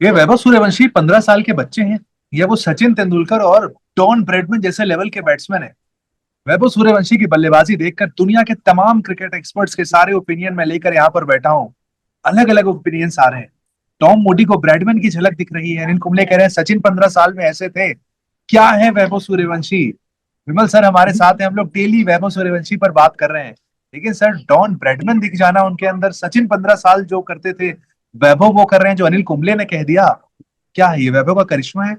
ये वैभव सूर्यवंशी 15 साल के बच्चे हैं या वो सचिन तेंदुलकर और डॉन ब्रैडमैन जैसे लेवल के बैट्समैन हैं। वैभव सूर्यवंशी की बल्लेबाजी देखकर दुनिया के तमाम क्रिकेट एक्सपर्ट्स के सारे ओपिनियन में लेकर यहाँ पर बैठा हूँ। अलग अलग ओपिनियंस आ रहे हैं। टॉम मूडी को ब्रैडमैन की झलक दिख रही है, अनिल कुंबले कह रहे हैं सचिन 15 साल में ऐसे थे। क्या है वैभव सूर्यवंशी? विमल सर हमारे साथ हैं, हम लोग डेली वैभव सूर्यवंशी पर बात कर रहे हैं। लेकिन सर डॉन ब्रैडमैन दिख जाना उनके अंदर, सचिन 15 साल जो करते थे वैभव वो कर रहे हैं जो अनिल कुंबले ने कह दिया। क्या है ये, वैभव का करिश्मा है?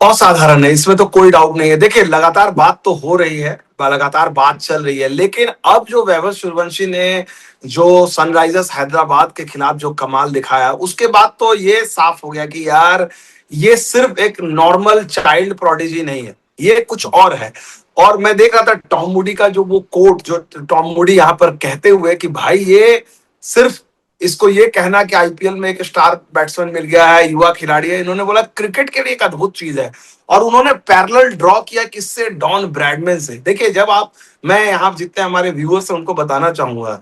असाधारण है, इसमें तो कोई डाउट नहीं है। देखिए, लगातार बात तो हो रही है, लगातार बात चल रही है, लेकिन अब जो वैभव सूर्यवंशी ने जो सनराइजर्स हैदराबाद के खिलाफ जो कमाल दिखाया, उसके बाद तो ये साफ हो गया कि यार ये सिर्फ एक नॉर्मल चाइल्ड प्रोडिजी नहीं है, ये कुछ और है। और मैं देख रहा था टॉम मूडी का जो वो कोट जो टॉम मूडी यहाँ पर कहते हुए कि भाई ये सिर्फ इसको ये कहना कि आईपीएल में एक स्टार बैट्समैन मिल गया है, युवा खिलाड़ी है, इन्होंने बोला क्रिकेट के लिए एक अद्भुत चीज है। और उन्होंने पैरेलल ड्रॉ किया किससे? डॉन ब्रैडमैन से। देखिए, जब आप मैं यहाँ जितने हमारे व्यूअर्स हैं उनको बताना चाहूंगा,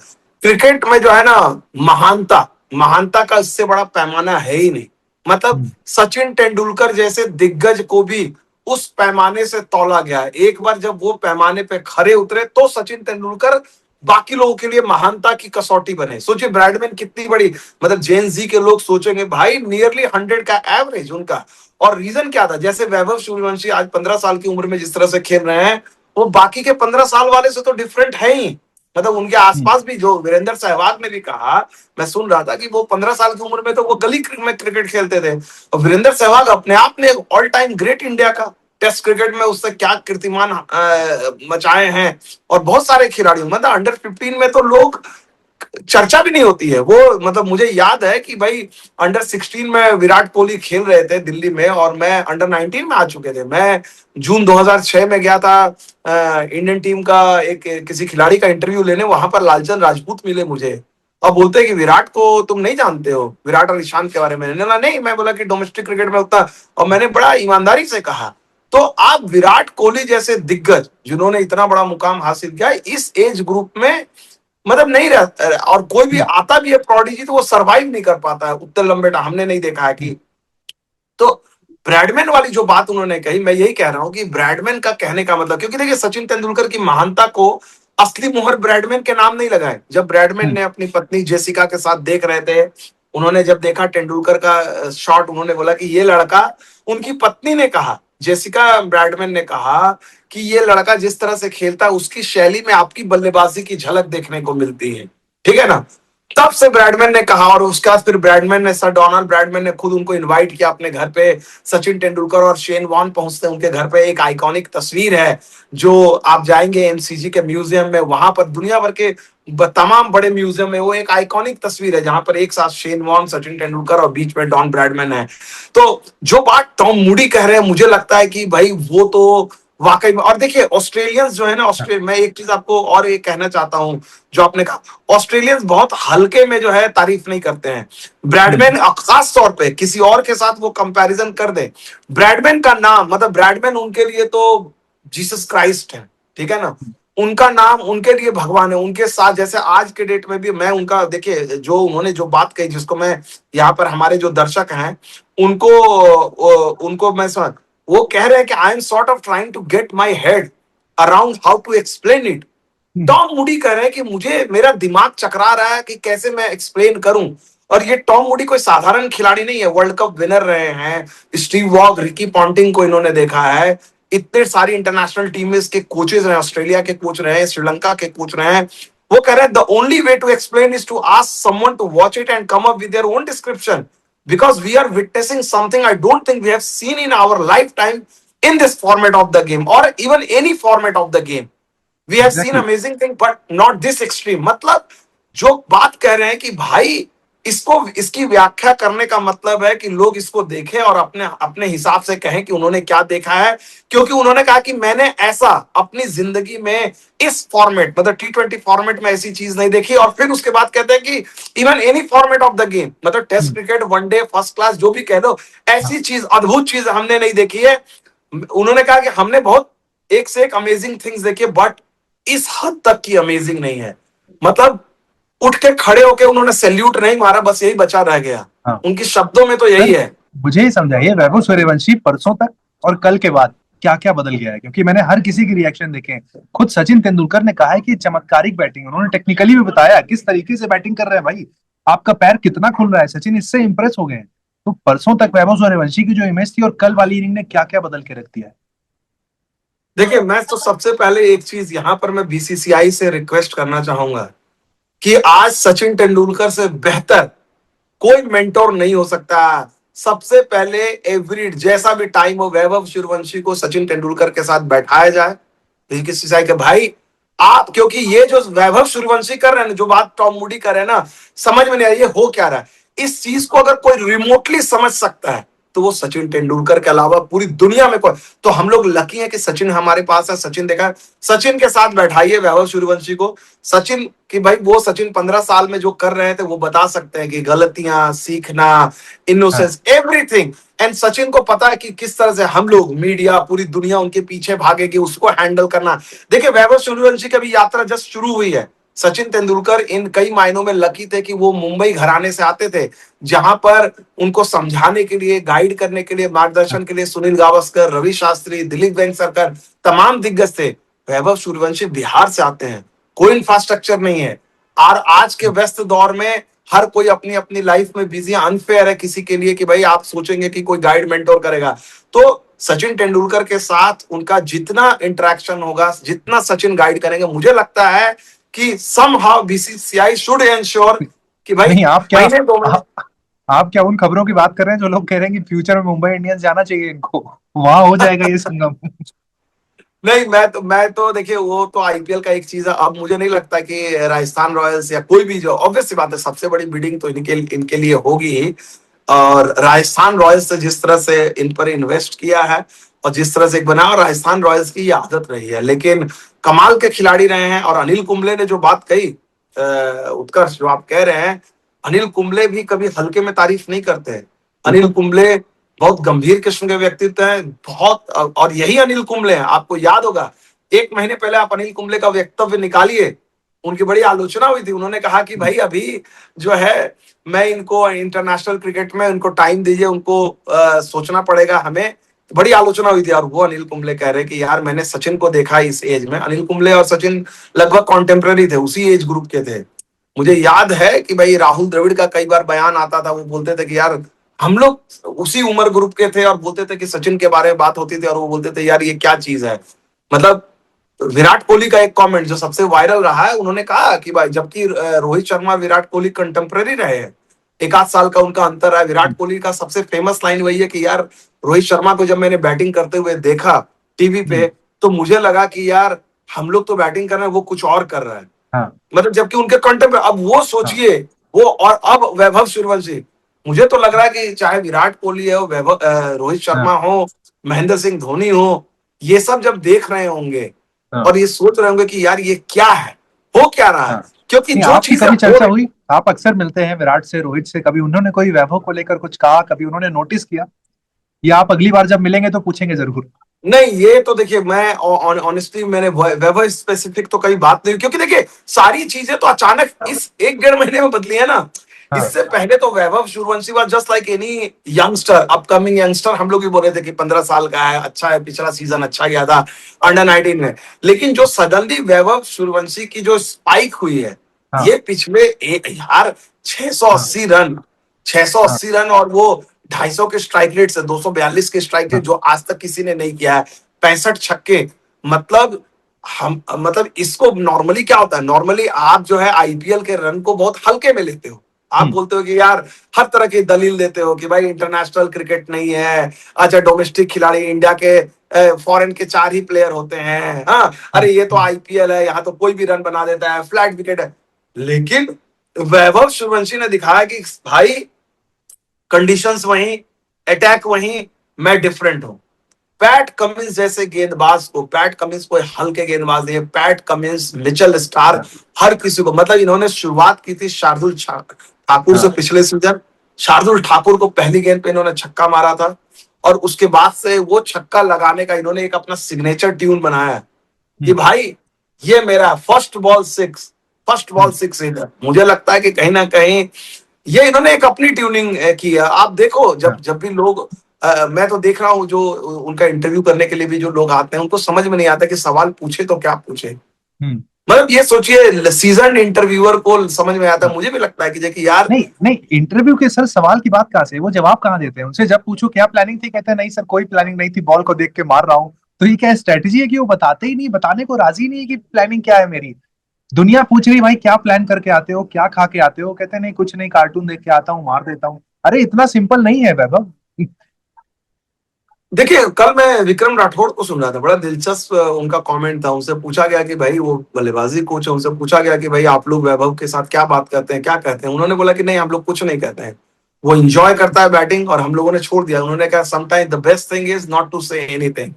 क्रिकेट में जो है ना, महानता महानता का इससे बड़ा पैमाना है ही नहीं। मतलब सचिन तेंदुलकर जैसे दिग्गज को भी उस पैमाने से तौला गया है। एक बार जब वो पैमाने पे खरे उतरे तो सचिन तेंदुलकर बाकी लोगों के लिए महानता की कसौटी बने। सोचिए ब्रैडमैन कितनी बड़ी, मतलब जेन जी के लोग सोचेंगे भाई नियरली 100 का एवरेज उनका। और रीजन क्या था? जैसे वैभव सूर्यवंशी आज 15 साल की उम्र में जिस तरह से खेल रहे हैं, वो बाकी के 15 साल वाले से तो डिफरेंट है ही। मतलब उनके आसपास भी, जो वीरेंद्र सहवाग ने भी कहा, मैं सुन रहा था कि वो 15 साल की उम्र में तो वो गली में क्रिकेट खेलते थे। और वीरेंद्र सहवाग अपने आप में ऑल टाइम ग्रेट इंडिया का, टेस्ट क्रिकेट में उससे क्या कीर्तिमान मचाए हैं। और बहुत सारे खिलाड़ी, मतलब अंडर 15 में तो लोग चर्चा भी नहीं होती है वो। मतलब मुझे याद है कि भाई अंडर 16 में विराट कोहली खेल रहे थे दिल्ली में, और मैं अंडर 19 में आ चुके थे। मैं जून 2006 में गया था इंडियन टीम का एक किसी खिलाड़ी का इंटरव्यू लेने, वहां पर लालचंद राजपूत मिले मुझे। अब बोलते हैं कि विराट को तुम नहीं जानते हो, विराट और ईशान के बारे में। नहीं, मैं बोला कि डोमेस्टिक क्रिकेट में उतना, और मैंने बड़ा ईमानदारी से कहा। तो आप विराट कोहली जैसे दिग्गज जिन्होंने इतना बड़ा मुकाम हासिल किया इस एज ग्रुप में, मतलब नहीं रहता। और कोई भी आता भी है प्रोडिजी तो वो सरवाइव नहीं कर पाता है उतने लंबे टाइम, हमने नहीं देखा है कि। तो ब्रैडमैन वाली जो बात उन्होंने कही, मैं यही कह रहा हूं कि ब्रैडमैन का कहने का मतलब, क्योंकि देखिए सचिन तेंदुलकर की महानता को असली मुहर ब्रैडमैन के नाम नहीं लगाए। जब ब्रैडमैन ने अपनी पत्नी जेसिका के साथ देख रहे थे, उन्होंने जब देखा तेंदुलकर का शॉट, उन्होंने बोला कि ये लड़का, उनकी पत्नी ने कहा, जेसिका ब्रैडमैन ने कहा कि ये लड़का जिस तरह से खेलता है उसकी शैली में आपकी बल्लेबाजी की झलक देखने को मिलती है। ठीक है ना? तब से ब्रैडमैन ने कहा, और उसके बाद फिर ब्रैडमैन ने, सर डोनाल्ड ब्रैडमैन ने खुद उनको इनवाइट किया अपने घर पे। सचिन तेंदुलकर और शेन वॉर्न पहुंचते हैं उनके घर पे। एक आइकॉनिक तस्वीर है जो आप जाएंगे एमसीजी के म्यूजियम में, वहां पर दुनिया भर के तमाम बड़े म्यूजियम में वो एक आइकॉनिक तस्वीर है जहां पर एक साथ शेन वॉर्न, सचिन तेंदुलकर और बीच में डॉन ब्रैडमैन है। तो जो बात टॉम मूडी कह रहे हैं, मुझे लगता है कि भाई वो तो वाकई में। और देखिए ऑस्ट्रेलियंस जो है ना, ऑस्ट्रेलिया, मैं एक चीज आपको और ये कहना चाहता हूं जो आपने कहा, ऑस्ट्रेलियंस बहुत हल्के में जो है तारीफ नहीं करते हैं ब्रैडमैन। खास तौर पे किसी और के साथ वो कंपैरिजन कर दे, ब्रैडमैन का नाम, मतलब ब्रैडमैन उनके लिए तो जीसस क्राइस्ट है। ठीक है ना? उनका नाम उनके लिए भगवान है। उनके साथ जैसे आज के डेट में भी मैं उनका, देखिए जो उन्होंने जो बात कही, जिसको मैं यहाँ पर, हमारे जो दर्शक हैं उनको उनको मैं समझ, वो कह रहे हैं कि I am sort of trying to get my head around how to explain it. Tom Moody कह रहे हैं कि मुझे, मेरा दिमाग चकरा रहा है कि कैसे मैं एक्सप्लेन करूं। और ये टॉम मूडी कोई साधारण खिलाड़ी नहीं है, वर्ल्ड कप विनर रहे हैं। स्टीव वॉग, रिकी पॉन्टिंग को इन्होंने देखा है। इतने सारी इंटरनेशनल टीम में इसके कोचेज रहे, ऑस्ट्रेलिया के कोच रहे हैं, श्रीलंका के कोच रहे हैं। वो कह रहे हैं the only way to explain is to ask someone to watch it and come up with their own description, because we are witnessing something I don't think we have seen in our lifetime in this format of the game or even any format of the game. We have seen exactly. amazing thing but not this extreme. मतलब जो बात कह रहे हैं कि भाई इसको, इसकी व्याख्या करने का मतलब है कि लोग इसको देखें और अपने अपने हिसाब से कहें कि उन्होंने क्या देखा है। क्योंकि उन्होंने कहा कि मैंने ऐसा अपनी जिंदगी में इस फॉर्मेट, मतलब T20 फॉर्मेट में ऐसी चीज नहीं देखी। और फिर उसके बाद कहते हैं कि even any format of the game, मतलब test cricket, one day, first class, जो भी कह दो, ऐसी चीज, अद्भुत चीज हमने नहीं देखी है। उन्होंने कहा कि हमने बहुत एक से एक अमेजिंग थिंग्स देखी, बट इस हद तक की अमेजिंग नहीं है। मतलब उठ के खड़े होके उन्होंने सैल्यूट नहीं मारा, बस यही बचा रह गया। हाँ, उनके शब्दों में तो यही सर है। मुझे ही समझाइए, वैभव सूर्यवंशी परसों तक और कल के बाद क्या क्या बदल गया है? क्योंकि मैंने हर किसी की रिएक्शन देखे हैं। खुद सचिन तेंदुलकर ने कहा है कि चमत्कारिक बैटिंग, उन्होंने टेक्निकली भी बताया किस तरीके से बैटिंग कर रहे हैं भाई, आपका पैर कितना खुल रहा है, सचिन इससे इंप्रेस हो गए हैं। तो परसों तक वैभव सूर्यवंशी की जो इमेज थी और कल वाली इनिंग ने क्या क्या बदल के रख दिया है? देखिए, मैं तो सबसे पहले एक चीज यहां पर मैं बीसीसीआई से रिक्वेस्ट करना चाहूंगा कि आज सचिन तेंदुलकर से बेहतर कोई मेंटोर नहीं हो सकता। सबसे पहले एवरी जैसा भी टाइम हो, वैभव सूर्यवंशी को सचिन तेंदुलकर के साथ बैठाया जाए। बीसीसीआई के भाई, आप, क्योंकि ये जो वैभव सूर्यवंशी कर रहे हैं, जो बात टॉम मूडी कर रहे हैं ना, समझ में नहीं आ रही है हो क्या रहा है। इस चीज को अगर कोई रिमोटली समझ सकता है तो वो सचिन तेंदुलकर के अलावा पूरी दुनिया में कोई। तो हम लोग लकी हैं कि सचिन हमारे पास है, सचिन देखा है। सचिन के साथ बैठाइए वैभव सूर्यवंशी को। सचिन की भाई, वो सचिन 15 साल में जो कर रहे थे वो बता सकते हैं कि गलतियां, सीखना, हाँ, इनोसेंस, एवरीथिंग। एंड सचिन को पता है कि किस तरह से हम लोग, मीडिया, पूरी दुनिया उनके पीछे भागेगी, उसको हैंडल करना। देखिए, वैभव सूर्यवंशी की भी यात्रा जस्ट शुरू हुई है। सचिन तेंदुलकर इन कई मायनों में लकी थे कि वो मुंबई घराने से आते थे, जहां पर उनको समझाने के लिए, गाइड करने के लिए, हाँ, मार्गदर्शन के लिए सुनील गावस्कर, रवि शास्त्री, दिलीप वेंगसरकर, तमाम दिग्गज थे। वैभव सूर्यवंशी बिहार से आते हैं, कोई इंफ्रास्ट्रक्चर नहीं है। और आज के व्यस्त दौर में हर कोई अपनी अपनी लाइफ में बिजी है। अनफेयर है किसी के लिए कि भाई आप सोचेंगे कि कोई गाइड मेंटोर करेगा। तो सचिन तेंदुलकर के साथ उनका जितना इंटरेक्शन होगा, जितना सचिन गाइड करेंगे, मुझे लगता है कि समहाउ बीसीसीआई शुड एंश्योर कि भाई नहीं महीने 2 महीने। आप क्या उन खबरों की बात कर रहे हैं जो लोग कह रहे हैं कि फ्यूचर में मुंबई इंडियंस जाना चाहिए इनको, वहां हो जाएगा ये संगम? नहीं, मैं तो देखिए, वो तो आईपीएल का एक चीज है। अब मुझे नहीं लगता कि राजस्थान रॉयल्स या कोई भी, जो ऑब्वियस सी बात है, सबसे बड़ी बिडिंग तो इनके लिए होगी ही। और राजस्थान रॉयल्स से जिस तरह से इन पर इन्वेस्ट किया है और जिस तरह से एक बना, और राजस्थान रॉयल्स की ये आदत रही है। लेकिन कमाल के खिलाड़ी रहे हैं। और अनिल कुंबले ने जो बात कही, उत्कर्ष, जो आप कह रहे हैं, अनिल कुंबले भी कभी हल्के में तारीफ नहीं करते हैं। अनिल बिल्कुल। कुंबले बहुत गंभीर किस्म के व्यक्तित्व हैं, बहुत। और यही अनिल कुंबले हैं, आपको याद होगा, 1 महीने पहले आप अनिल कुंबले का वक्तव्य निकालिए, उनकी बड़ी आलोचना हुई थी। उन्होंने कहा कि भाई अभी जो है, मैं इनको इंटरनेशनल क्रिकेट में उनको टाइम दीजिए, उनको सोचना पड़ेगा हमें। बड़ी आलोचना हुई थी। और वो अनिल कुंबले कह रहे कि यार, मैंने सचिन को देखा इस एज में। अनिल कुंबले और सचिन लगभग कॉन्टेम्पररी थे, उसी एज ग्रुप के थे। मुझे याद है कि भाई राहुल द्रविड़ का कई बार बयान आता था, वो बोलते थे कि यार, हम लोग उसी उम्र ग्रुप के थे, और बोलते थे कि सचिन के बारे में बात होती थी और वो बोलते थे यार ये क्या चीज है। मतलब विराट कोहली का एक कमेंट जो सबसे वायरल रहा है, उन्होंने कहा कि भाई, जबकि रोहित शर्मा विराट कोहली कंटेम्पररी रहे हैं, 1 आध साल का उनका अंतर है। विराट कोहली का सबसे फेमस लाइन वही है कि यार, रोहित शर्मा को जब मैंने बैटिंग करते हुए देखा टीवी पे, तो मुझे लगा कि यार, हम लोग तो बैटिंग कर रहे हैं, वो कुछ और कर रहा है। हाँ, मतलब जबकि उनके कंटेम्पर, अब वो हाँ, सोचिए, वो, और अब वैभव सूर्यवंशी। मुझे तो लग रहा है कि चाहे विराट कोहली हो, वैभव, रोहित हाँ, शर्मा हो, महेंद्र सिंह धोनी हो, ये सब जब देख रहे होंगे हाँ, और ये सोच रहे होंगे कि यार ये क्या है, हो क्या रहा हाँ। है, क्योंकि नहीं, जो आपकी चीजें कभी हो चर्चा रही। हुई? आप अक्सर मिलते हैं विराट से, रोहित से, कभी उन्होंने कोई वैभव को लेकर कुछ कहा? कभी उन्होंने नोटिस किया? या आप अगली बार जब मिलेंगे तो पूछेंगे जरूर? नहीं, ये तो देखिए, मैं ऑनेस्टली मैंने वैभव स्पेसिफिक तो कई बात नहीं, क्योंकि देखिए सारी चीजें तो अचानक इस 1 डेढ़ महीने में बदली है ना। हाँ, इससे पहले तो Vaibhav Suryavanshi was just like any youngster, upcoming youngster. हम लोग भी बोल रहे थे कि 15 साल का है, अच्छा है, पिछला सीजन अच्छा गया था अंडर 19 में। लेकिन जो सडनली वैभव सूर्यवंशी की जो स्पाइक हुई है, हाँ, ये पिछले एक यार, छह सौ हाँ, अस्सी रन छह सौ हाँ, अस्सी रन और वो 250 के स्ट्राइक रेट से, 242 के स्ट्राइक रेट, हाँ, जो आज तक किसी ने नहीं किया है। 65 छक्के। मतलब हम, मतलब इसको नॉर्मली क्या होता है, नॉर्मली आप जो है आईपीएल के रन को बहुत हल्के में लेते हो। आप हम्म, बोलते हो कि यार, हर तरह की दलील देते हो कि भाई इंटरनेशनल क्रिकेट नहीं है, अच्छा डोमेस्टिक खिलाड़ी इंडिया के, फॉरेन के 4 ही प्लेयर होते हैं, हाँ, हाँ, अरे ये तो आईपीएल है, यहाँ तो कोई भी रन बना देता है, फ्लैट विकेट है। लेकिन वैभव सूर्यवंशी ने दिखाया कि भाई, कंडीशंस वही, अटैक वही, मैं डिफरेंट हूं। पैट कमिंस जैसे गेंदबाज को, पैट कमिंस कोई हल्के गेंदबाज नहीं है। पैट कमिंस, मिचेल स्टार, हाँ, हर किसी को, मतलब इन्होंने शुरुआत की थी शार्दुल ठाकुर से हाँ, पिछले सीजन। शार्दुल ठाकुर को पहली गेंद पे इन्होंने छक्का मारा था, और उसके बाद से वो छक्का लगाने का इन्होंने एक अपना सिग्नेचर ट्यून बनाया है कि हम्म, भाई, ये मेरा first ball six, first ball hmm, six. मुझे लगता है कि कहीं ना कहीं ये इन्होंने एक अपनी ट्यूनिंग की है। आप देखो, जब हाँ। जब भी लोग मैं तो देख रहा हूँ जो उनका इंटरव्यू करने के लिए भी जो लोग आते हैं, उनको समझ में नहीं आता कि सवाल पूछे तो क्या पूछे। हम्म। मतलब ये सोचिए, सीजन इंटरव्यूअर को समझ में आता है। हाँ। मुझे भी लगता है कि देखिए यार, नहीं नहीं, इंटरव्यू के सर सवाल की बात कहाँ से, वो जवाब कहाँ देते हैं? उनसे जब पूछो क्या प्लानिंग थी, कहते हैं नहीं सर कोई प्लानिंग नहीं थी, बॉल को देख के मार रहा हूँ। तो ये क्या स्ट्रेटेजी है कि वो बताते ही नहीं, बताने को राजी नहीं है कि प्लानिंग क्या है मेरी? दुनिया पूछ रही भाई क्या प्लान करके आते हो, क्या खा के आते हो, कहते हैं नहीं कुछ नहीं, कार्टून देख के आता हूँ, मार देता हूँ। अरे इतना सिंपल नहीं है वैभव। देखिए कल मैं विक्रम राठौड़ को सुन रहा था, बड़ा दिलचस्प उनका कमेंट था। उनसे पूछा गया कि भाई, वो बल्लेबाजी कोच है, उनसे पूछा गया कि भाई आप लोग वैभव के साथ क्या बात करते हैं, क्या कहते हैं। उन्होंने बोला कि नहीं, हम लोग कुछ नहीं कहते हैं, वो इंजॉय करता है बैटिंग और हम लोगों ने छोड़ दिया। उन्होंने कहा sometime the best thing is not to say anything.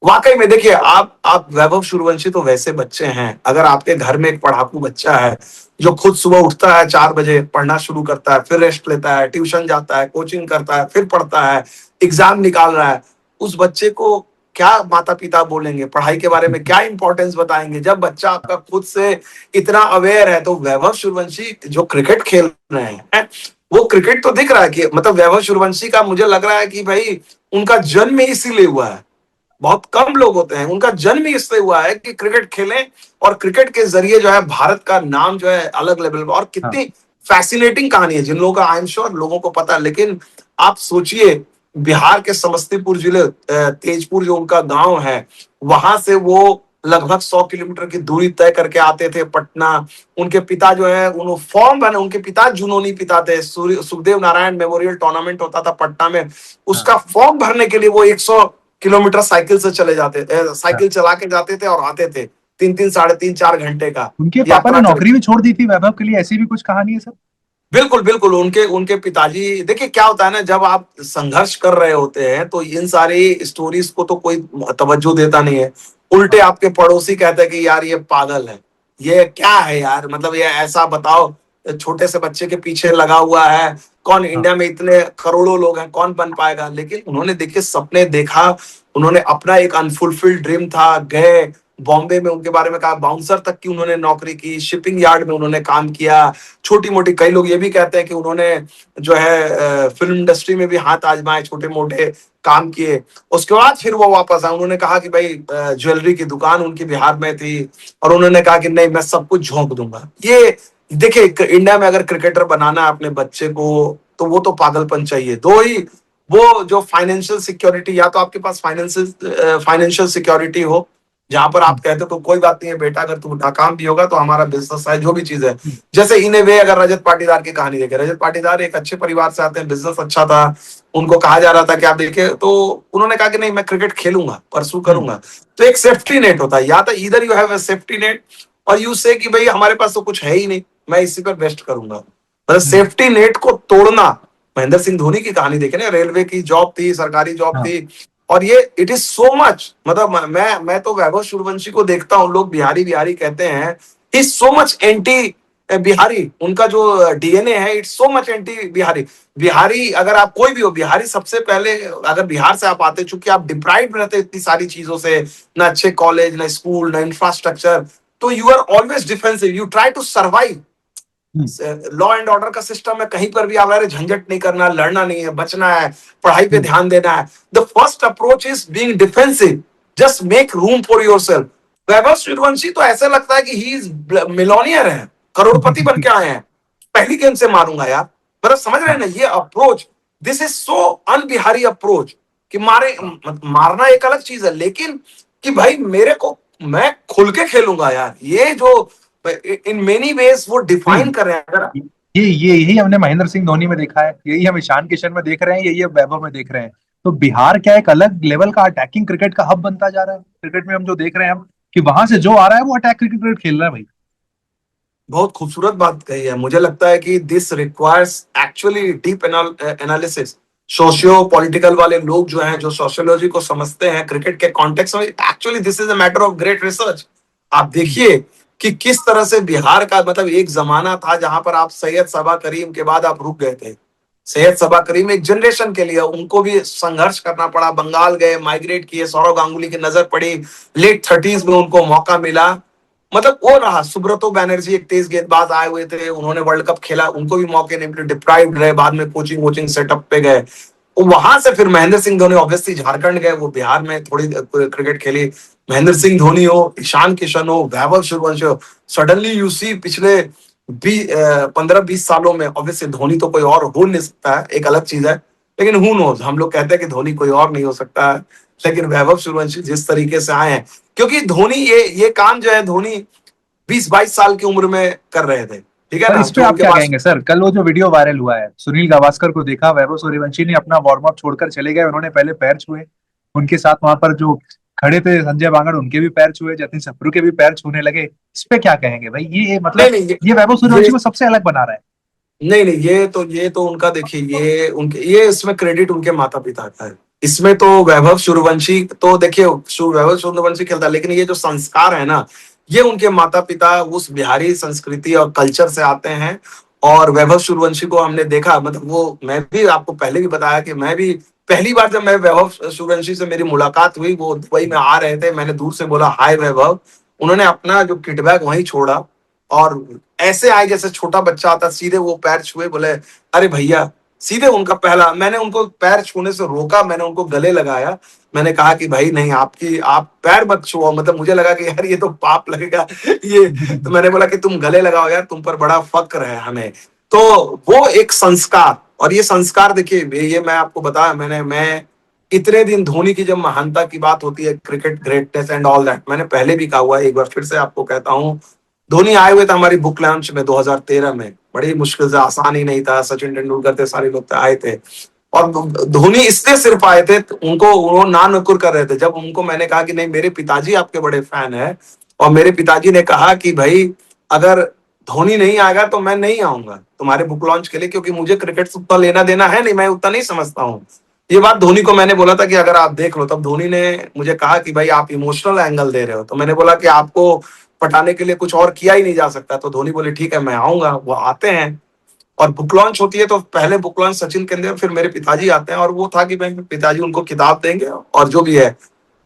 वाकई में देखिए, आप वैभव सूर्यवंशी तो वैसे बच्चे हैं, अगर आपके घर में एक पढ़ाकू बच्चा है जो खुद सुबह उठता है 4 बजे, पढ़ना शुरू करता है, फिर रेस्ट लेता है, ट्यूशन जाता है, कोचिंग करता है, फिर पढ़ता है, एग्जाम निकाल रहा है, उस बच्चे को क्या माता पिता बोलेंगे, पढ़ाई के बारे में क्या इंपॉर्टेंस बताएंगे जब बच्चा आपका खुद से इतना अवेयर है। तो वैभव सूर्यवंशी जो क्रिकेट खेल रहे हैं, वो क्रिकेट तो दिख रहा है कि मतलब वैभव सूर्यवंशी का मुझे लग रहा है कि भाई उनका जन्म ही इसीलिए हुआ है। बहुत कम लोग होते हैं उनका जन्म ही इससे हुआ है कि क्रिकेट खेलें, और क्रिकेट के जरिए जो है भारत का नाम जो है अलग लेवल पर। और हाँ। कितनी फैसिनेटिंग कहानी है, जिन लोगों का आई एम श्योर लोगों को पता है। लेकिन आप सोचिए, बिहार के समस्तीपुर जिले, तेजपुर जो उनका गांव है, वहां से वो लगभग 100 किलोमीटर की दूरी तय करके आते थे पटना। उनके पिता जो है, उन्होंने फॉर्म बने, उनके पिता जुनूनी पिता थे। सुखदेव नारायण मेमोरियल टूर्नामेंट होता था पटना में, हाँ। उसका फॉर्म भरने के लिए वो 100 किलोमीटर साइकिल से चले जाते, हाँ। साइकिल चला के जाते थे और आते थे। 3-3, साढ़े 3-4 घंटे का उनके पापा ने यात्रा नौकरी करके। भी छोड़ दी थी वैभव के लिए, ऐसी भी कुछ कहानी है सर? बिल्कुल बिल्कुल, उनके उनके पिताजी, देखिए क्या होता है ना, जब आप संघर्ष कर रहे होते हैं तो इन सारी स्टोरीज को तो कोई तवज्जो देता नहीं है। उल्टे हाँ। आपके पड़ोसी कहते हैं कि यार ये पागल है, ये क्या है यार, मतलब ये ऐसा बताओ, छोटे से बच्चे के पीछे लगा हुआ है, कौन, हाँ। इंडिया में इतने करोड़ों लोग हैं, कौन बन पाएगा। लेकिन उन्होंने देखिए सपने देखा, उन्होंने अपना एक अनफुलफिल्ड ड्रीम था, गए बॉम्बे में, उनके बारे में कहा, बाउंसर तक की उन्होंने नौकरी की, शिपिंग यार्ड में उन्होंने काम किया, छोटी मोटी, कई लोग ये भी कहते हैं कि उन्होंने जो है फिल्म इंडस्ट्री में भी हाथ आजमाए, छोटे मोटे काम किए। उसके बाद फिर वो वापस आए। उन्होंने कहा कि भाई ज्वेलरी की दुकान उनकी बिहार में थी, और उन्होंने कहा कि नहीं, मैं सब कुछ झोंक दूंगा। ये देखिए, इंडिया में अगर क्रिकेटर बनाना है अपने बच्चे को, तो वो तो पागलपन चाहिए। दो ही, वो जो फाइनेंशियल सिक्योरिटी, या तो आपके पास फाइनेंशियल सिक्योरिटी हो, जहां पर आप हम्म। कहते हो तो कोई बात नहीं है बेटा, अगर तू नाकाम भी होगा तो हमारा बिजनेस है, जो भी चीज है। हम्म। जैसे इन ए वे, अगर रजत पाटीदार की कहानी देखें, रजत पाटीदार एक अच्छे परिवार से आते हैं, बिजनेस अच्छा था, उनको कहा जा रहा था कि आप देखिए, तो उन्होंने कहा कि नहीं, मैं क्रिकेट खेलूंगा, परसू हम्म। करूंगा। तो एक सेफ्टी नेट होता है, या तो इधर you have a safety net, और यू से कि भाई हमारे पास तो कुछ है ही नहीं, मैं इसी पर बेस्ट करूंगा। मतलब हम्म। सेफ्टी नेट को तोड़ना। महेंद्र सिंह धोनी की कहानी देखे ना, रेलवे की जॉब थी, सरकारी जॉब हाँ। थी, और ये इट इज सो मच, मतलब मैं तो वैभव सूर्यवंशी को देखता हूँ, लोग बिहारी बिहारी कहते हैं, is so much anti Bihari. उनका जो डीएनए है, it's so much anti Bihari. Bihari, अगर आप कोई भी हो, बिहारी सबसे पहले, अगर बिहार से आप आते, चूंकि आप डिप्राइव्ड रहते इतनी सारी चीजों से, ना अच्छे कॉलेज, ना स्कूल, ना इंफ्रास्ट्रक्चर, तो you are always defensive, you try to survive. Hmm. Law and order का सिस्टम है, कहीं पर भी आप रहे, झंझट नहीं करना, लड़ना नहीं है, बचना है, पढ़ाई पे हम्म। ध्यान देना है। The first approach is being defensive, just make room for yourself. Vaibhav Suryavanshi तो ऐसा लगता है कि ही इज मिलोनियर है, करोड़पति बन के आए हैं, पहली गेंद से मारूंगा यार। मतलब समझ रहे हैं हाँ। ना ये approach, this is so Unbihari approach, कि हाँ। मारना एक अलग चीज है, लेकिन कि भाई मेरे को, मैं खुल के खेलूंगा यार, ये जो इन मेनी वेज वो नहीं, डिफाइन कर रहे हैं। अगर ये यही हमने महेंद्र सिंह धोनी में देखा है, यही हम ईशान किशन में देख रहे हैं, यही अब वैभव में देख रहे हैं। तो बिहार क्या एक अलग लेवल का अटैकिंग क्रिकेट का हब बनता जा रहा है क्रिकेट में, हम जो देख रहे हैं हम, कि वहां से जो आ रहा है वो अटैक क्रिकेट खेल रहा है भाई। बहुत खूबसूरत बात कही है, मुझे लगता है कि this requires actually deep analysis. Socio political वाले लोग जो हैं, जो सोशियोलॉजी को समझते हैं क्रिकेट के कॉन्टेक्स्ट में, actually this is a matter of great research. आप हम्म। देखिए कि किस तरह से बिहार का, मतलब एक जमाना था जहां पर आप सैयद सबा करीम के बाद आप रुक गए थे। सैयद सबा करीम एक जनरेशन के लिए, उनको भी संघर्ष करना पड़ा, बंगाल गए, माइग्रेट किए, सौरव गांगुली की नजर पड़ी, लेट 30s में उनको मौका मिला। मतलब वो रहा। सुब्रतो बैनर्जी एक तेज गेंदबाज आए हुए थे, उन्होंने वर्ल्ड कप खेला, उनको भी मौके नहीं मिले, डिप्राइव्ड रहे, बाद में कोचिंग वोचिंग सेटअप पे गए। वहां से फिर महेंद्र सिंह धोनी ऑब्वियसली झारखंड गए, वो बिहार में थोड़ी क्रिकेट खेली। महेंद्र सिंह धोनी हो, ईशान किशन हो, वैभव सूर्यवंशी हो, सडनली यू सी पिछले 15-20 सालों में ऑब्वियसली धोनी तो कोई और हो नहीं सकता है, एक अलग चीज है, लेकिन हु नोज, हम लोग कहते हैं कि धोनी कोई और नहीं हो सकता है, लेकिन वैभव सूर्यवंशी जिस तरीके से आए हैं, क्योंकि धोनी ये काम जो है धोनी 20-22 साल की उम्र में कर रहे थे, ठीक है सर ना, इस पे जो आप उनके क्या पास। कहेंगे सर? कल वो जो वीडियो वायरल हुआ है, सुनील गावस्कर को देखा, वैभव सूर्यवंशी ने अपना वार्म अप छोड़कर चले गए, उन्होंने पहले पैर छुए, उनके साथ वहां पर जो खड़े थे संजय बांगड़, उनके भी पैर छुए, जतिन सप्रू के भी पैर छूने लगे। इस पे क्या कहेंगे भाई? ये नहीं मतलब नहीं, ये वैभव ये सूर्यवंशी को सबसे अलग बना रहा है। नहीं नहीं, ये तो उनका देखिए, ये इसमें क्रेडिट उनके माता पिता का है। इसमें तो वैभव सूर्यवंशी तो देखिए, वैभव सूर्यवंशी खेलता है, लेकिन ये जो संस्कार है ना, ये उनके माता पिता उस बिहारी संस्कृति और कल्चर से आते हैं। और वैभव सूर्यवंशी को हमने देखा, मतलब वो, मैं भी आपको पहले भी बताया कि मैं भी पहली बार जब मैं वैभव सूर्यवंशी से मेरी मुलाकात हुई, वो दुबई में आ रहे थे, मैंने दूर से बोला हाय वैभव, उन्होंने अपना जो किट बैग वहीं छोड़ा और ऐसे आए जैसे छोटा बच्चा आता, सीधे वो पैर छुए, बोले अरे भैया। सीधे उनका पहला, मैंने उनको पैर छूने से रोका, मैंने उनको गले लगाया, मैंने कहा कि भाई नहीं, आप पैर मत छुओ, मतलब मुझे लगा कि यार ये तो पाप लगेगा ये। तो मैंने बोला कि तुम गले लगाओ यार, तुम पर बड़ा फक्र है हमें। तो वो एक संस्कार, और ये संस्कार देखिए, ये मैं आपको बताया, मैं इतने दिन धोनी की जब महानता की बात होती है, cricket greatness and all that, मैंने पहले भी कहा हुआ है, एक बार फिर से आपको कहता हूं, धोनी आए हुए थे हमारी बुक लॉन्च में 2013 में, बड़ी मुश्किल से, आसान ही नहीं था, सचिन तेंदुलकर थे, सारे लोग आए थे। और धोनी इसलिए सिर्फ आए थे, उनको वो ना नुकुर कर रहे थे, जब उनको मैंने कहा कि नहीं, मेरे पिताजी आपके बड़े फैन है, और मेरे पिताजी ने कहा कि भाई अगर धोनी नहीं आएगा तो मैं नहीं आऊंगा तुम्हारे बुक लॉन्च के लिए, क्योंकि मुझे क्रिकेट से उतना लेना देना है नहीं, मैं उतना नहीं समझता हूँ। ये बात धोनी को मैंने बोला था कि अगर आप देख लो, तब धोनी ने मुझे कहा कि भाई आप इमोशनल एंगल दे रहे हो, तो मैंने बोला कि आपको पटाने के लिए कुछ और किया ही नहीं जा सकता। तो धोनी बोले ठीक है मैं आऊंगा, वो आते हैं, और बुक लॉन्च होती है तो पहले बुक लॉन्च सचिन के अंदर, फिर मेरे पिताजी आते हैं, और वो था कि भाई पिताजी उनको किताब देंगे और जो भी है।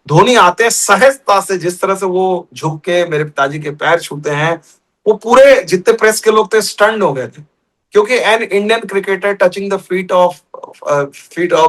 धोनी आते हैं सहजता से, जिस तरह से वो झुक के मेरे पिताजी के पैर छूते हैं, वो पूरे जितने प्रेस के लोग थे स्टंड हो गए थे, क्योंकि an Indian cricketer touching the feet of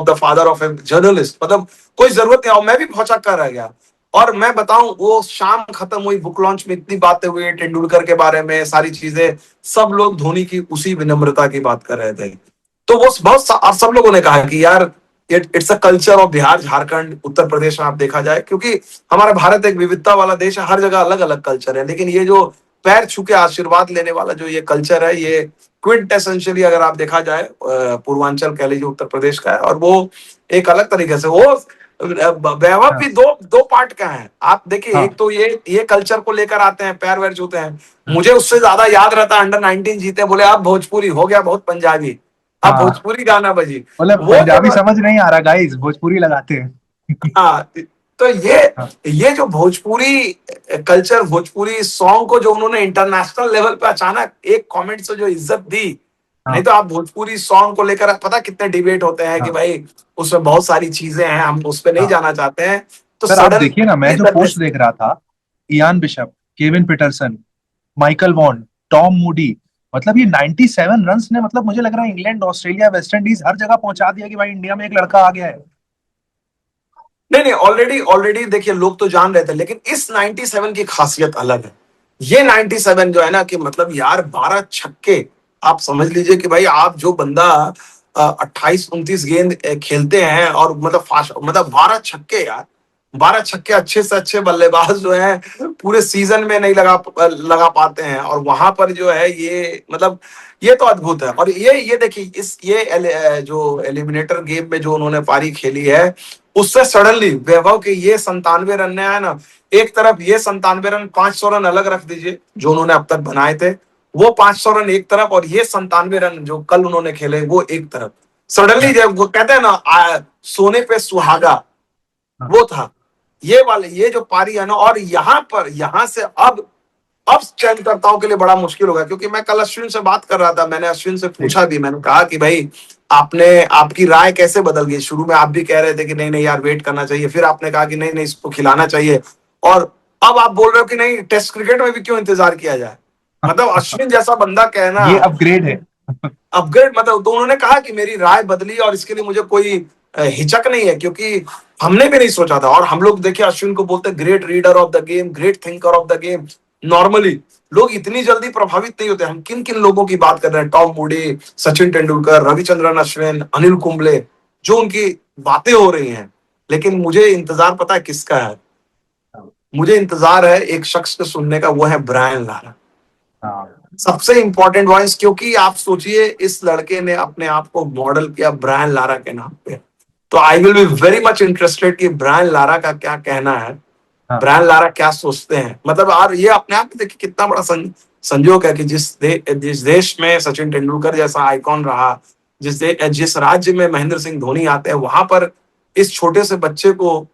the father of a journalist, मतलब कोई जरूरत नहीं। और मैं भी भौचक्का कर रह गया। और मैं बताऊं, वो शाम खत्म हुई, बुक लॉन्च में इतनी बातें हुई तेंदुलकर के बारे में, सारी चीजें, सब लोग धोनी की उसी विनम्रता की बात कर रहे थे। तो वो बहुत और सब लोगों ने कहा कि यार it's a culture of Bihar, Jharkhand, Uttar Pradesh में आप देखा जाए, क्योंकि हमारा भारत एक विविधता वाला देश है, हर जगह अलग अलग कल्चर है, लेकिन ये जो पैर छू के आशीर्वाद लेने वाला जो ये कल्चर है, ये क्विंट एसेंशियली अगर आप देखा जाए पूर्वांचल कह लीजिए, उत्तर प्रदेश का है। और वो एक अलग तरीके से वो वैभव हाँ भी दो दो पार्ट का है। आप देखिए, हाँ एक तो ये कल्चर को लेकर आते हैं, पैर वैर छूते हैं। मुझे उससे ज्यादा याद रहता है अंडर 19 जीते, बोले अब भोजपुरी हो गया बहुत पंजाबी, अब हाँ, भोजपुरी गाना बजी। मतलब वो पंजाबी जब, समझ नहीं आ रहा गाइस, भोजपुरी लगाते हैं। हाँ, तो ये हाँ ये जो भोजपुरी कल्चर, भोजपुरी सॉन्ग को जो उन्होंने इंटरनेशनल लेवल पे अचानक एक कमेंट से जो इज्जत दी, नहीं हाँ तो आप भोजपुरी सॉन्ग को लेकर पता कितने डिबेट होते हैं कि हाँ भाई उसमें बहुत सारी चीजें हैं, हम उस पर नहीं हाँ। जाना चाहते हैं। तो सर आप सडन देखिए ना, मैं जो पोस्ट देख रहा था, Ian bishop, Kevin Pietersen, Michael Vaughan, Tom Moody, मतलब ये 97 रन्स ने, मतलब मुझे लग रहा है इंग्लैंड, ऑस्ट्रेलिया, वेस्ट इंडीज हर जगह पहुंचा दिया कि भाई इंडिया में एक लड़का आ गया है। नहीं नहीं, ऑलरेडी ऑलरेडी देखिए, लोग तो जान रहे थे, लेकिन इस 97 की खासियत अलग है। ये 97 जो है ना, कि मतलब यार 12 छक्के, आप समझ लीजिए कि भाई आप जो बंदा 28-29 गेंद खेलते हैं, और मतलब फास्ट, मतलब 12 छक्के यार, 12 छक्के, अच्छे से अच्छे बल्लेबाज जो है पूरे सीजन में नहीं लगा पाते हैं, और वहां पर जो है ये, मतलब ये तो अद्भुत है। और ये देखिए, जो एलिमिनेटर गेम में जो उन्होंने पारी खेली है, उससे सडनली वैभव के ये 97 रन ने आया ना, एक तरफ ये 97 रन, 500 रन अलग रख दीजिए जो उन्होंने अब तक बनाए थे, वो 500 रन एक तरफ, और ये 97 रन जो कल उन्होंने खेले वो एक तरफ। सडनली जब वो कहते हैं ना, सोने पे सुहागा, हाँ वो था ये वाले, ये जो पारी है ना। और यहाँ पर, यहाँ से अब चयनकर्ताओं के लिए बड़ा मुश्किल होगा, क्योंकि मैं कल अश्विन से बात कर रहा था, मैंने अश्विन से जी। पूछा भी, मैंने कहा कि भाई आपकी राय कैसे बदल गई? शुरू में आप भी कह रहे थे कि नहीं नहीं यार वेट करना चाहिए, फिर आपने कहा कि नहीं नहीं इसको खिलाना चाहिए, और अब आप बोल रहे हो कि नहीं टेस्ट क्रिकेट में भी क्यों इंतजार किया जाए। मतलब अश्विन जैसा बंदा कहना, ये अपग्रेड है। अपग्रेड, मतलब तो उन्होंने कहा कि मेरी राय बदली और इसके लिए मुझे कोई हिचक नहीं है, क्योंकि हमने भी नहीं सोचा था। और हम लोग देखिए अश्विन को बोलते great reader of the game, great thinker of the game. Normally लोग इतनी जल्दी प्रभावित नहीं होते। हम किन किन लोगों की बात कर रहे हैं, टॉम मूडी, सचिन तेंदुलकर, रविचंद्रन अश्विन, अनिल कुंबले, जो उनकी बातें हो रही हैं। लेकिन मुझे इंतजार पता है किसका है, मुझे इंतजार है एक शख्स को सुनने का, वो है ब्रायन लारा। हाँ, सबसे इंपॉर्टेंट वॉइस, क्योंकि आप सोचिए इस लड़के ने अपने आप को मॉडल किया ब्रायन लारा के नाम पे। तो I will be very much interested कि ब्रायन लारा का क्या कहना है, हाँ, ब्रायन लारा क्या सोचते हैं। मतलब और ये अपने आप में देखिए कितना बड़ा संजोग है कि जिस देश में सचिन तेंदुलकर जैसा आइकॉन रहा, जिस राज्य में महेंद्र सिंह धोनी आते हैं, वहां पर इस छोटे से बच्चे को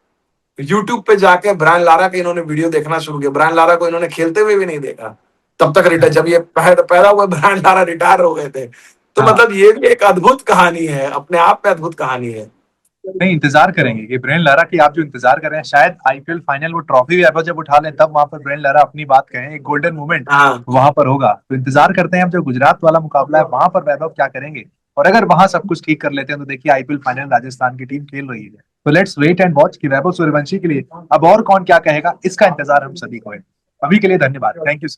यूट्यूब पे जाके ब्रायन लारा के इन्होंने वीडियो देखना शुरू किया। ब्रायन लारा को इन्होंने खेलते हुए भी नहीं देखा तब तक, रिटायर जब ये पैदा हुए ब्रायन लारा रिटायर हो गए थे। तो हाँ। मतलब ये भी एक अद्भुत कहानी है, अपने आप में अद्भुत कहानी है। नहीं, इंतजार करेंगे कि ब्रेन लारा की आप जो इंतजार कर रहे हैं, शायद आईपीएल फाइनल वो ट्रॉफी भी वैभव जब उठा लें तब वहां पर ब्रेन लारा अपनी बात कहें, एक गोल्डन मोमेंट हाँ वहां पर होगा। तो इंतजार करते हैं, अब जो गुजरात वाला मुकाबला है वहां पर वैभव क्या करेंगे। और अगर वहां सब कुछ ठीक कर लेते हैं तो देखिए आईपीएल फाइनल राजस्थान की टीम खेल रही है। तो लेट्स वेट एंड वॉच कि वैभव सूर्यवंशी के लिए अब और कौन क्या कहेगा, इसका इंतजार हम सभी को है। अभी के लिए धन्यवाद, थैंक यू।